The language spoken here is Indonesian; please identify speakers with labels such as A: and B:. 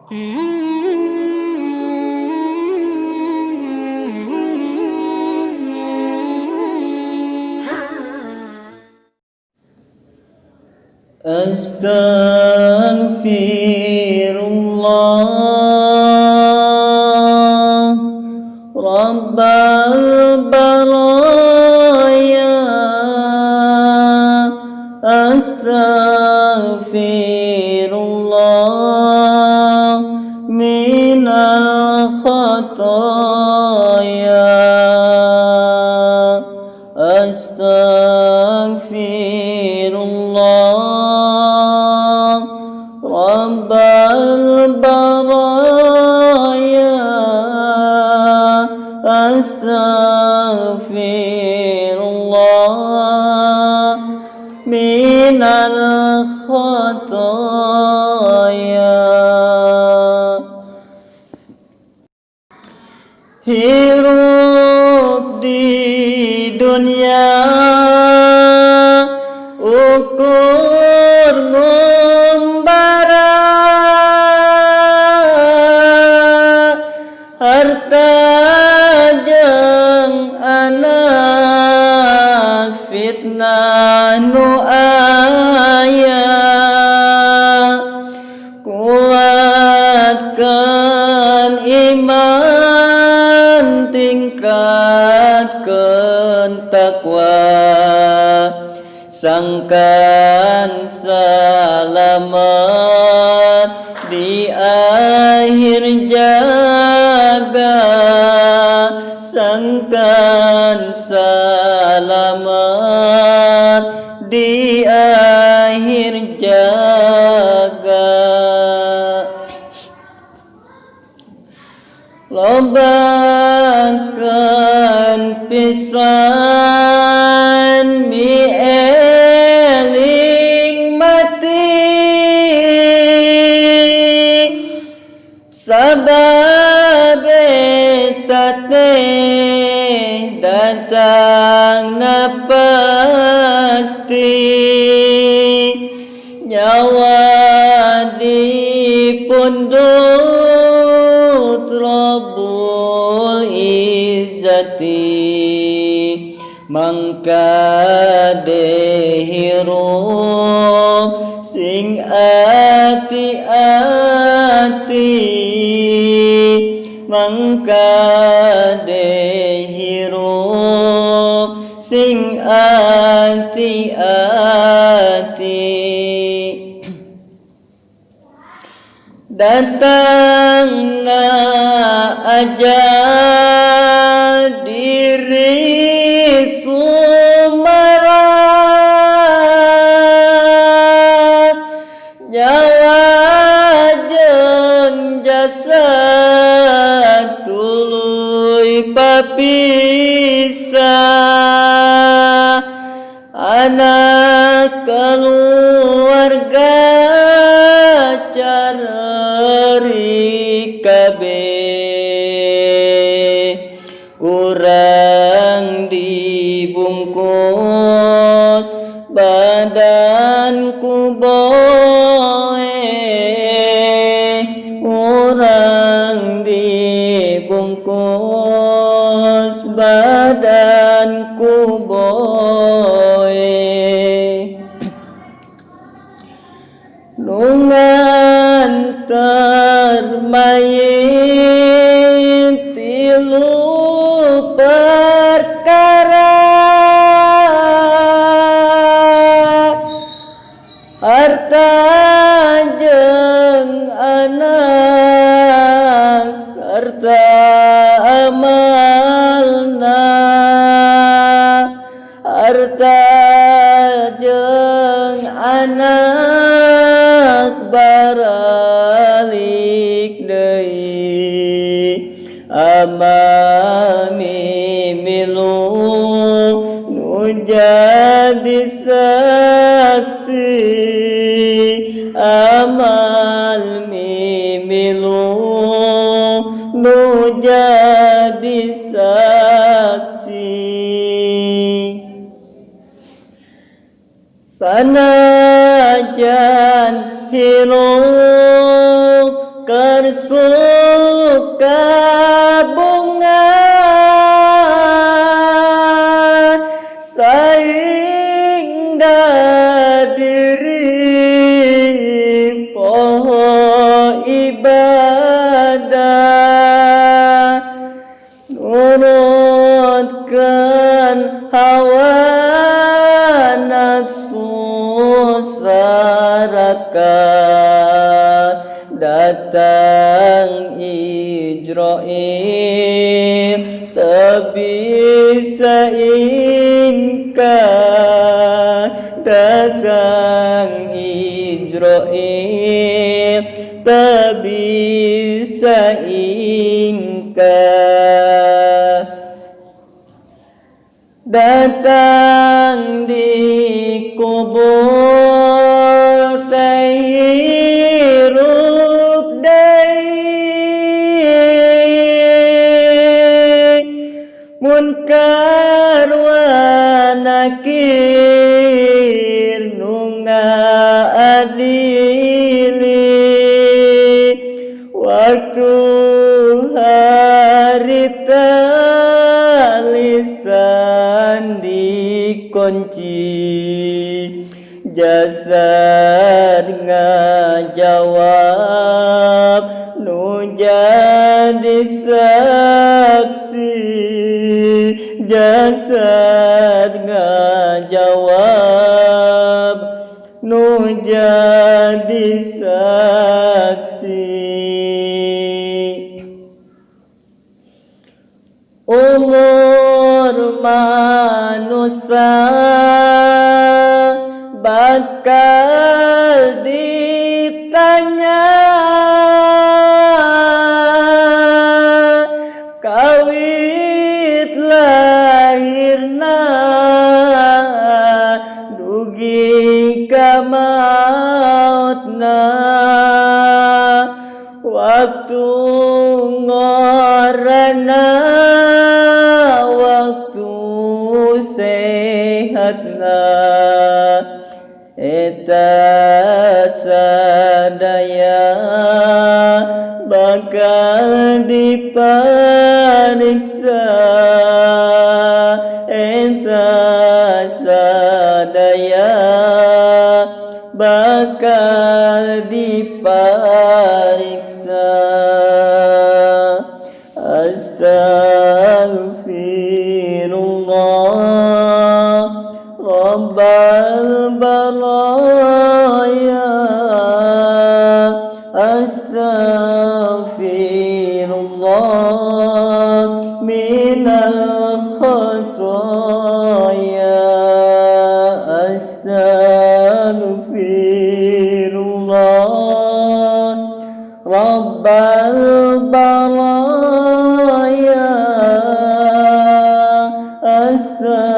A: Astaghfirullah Rabbal baraya Astaghfirullah minal khataya Astaghfirullah Rabbal baraya Astaghfirullah minal khataya. Hirup di dunia ukur ngumbara harta jeung anak fitnah nu aya kuatkan iman tingkatkeun takwa sangkan selamat di akhir jaga sangkan selamat di akhir jaga. Lobakeun pisan mieling mati sabab eta teh datangna pasti nyawa dipundhut Rabbul Izzati mangka dehirup sing ati-ati mangka dehirup sing ati-ati datangna ajal diri sumara nyawa jeung jasad tuluy papisah anak keluarga careurik kabeh urang dibungkus badanku boe urang dibungkus badanku boe ngantar mayit tilu perkara harta jeung anak serta amalna harta jeung anak baralik deui amal mimilu nu jadi saksi amal mimilu nu jadi saksi sanajan hirup suka bunga sehingga diri pohon ibadah nurutkan hawa nafsu sarakat datang Ijrail tak bisa ingkar datang Ijrail tak bisa ingkar datang di kubur terhirup dai munkar wa nakir nunga adili waktu hari lisan dikunci jasad ngajawab nu jadi saksi jasad ngajawab nu jadi saksi umur manusia bakal ditanya kawit lahirna dugi ka mautna waktu ngorana sehatna eta sadaya bakal diperiksa eta sadaya bakal diperiksa Astaghfirullah Rabbal baraya Astaghfirullah minal khataya Astaghfirullah Rabbal baraya Astaghfirullah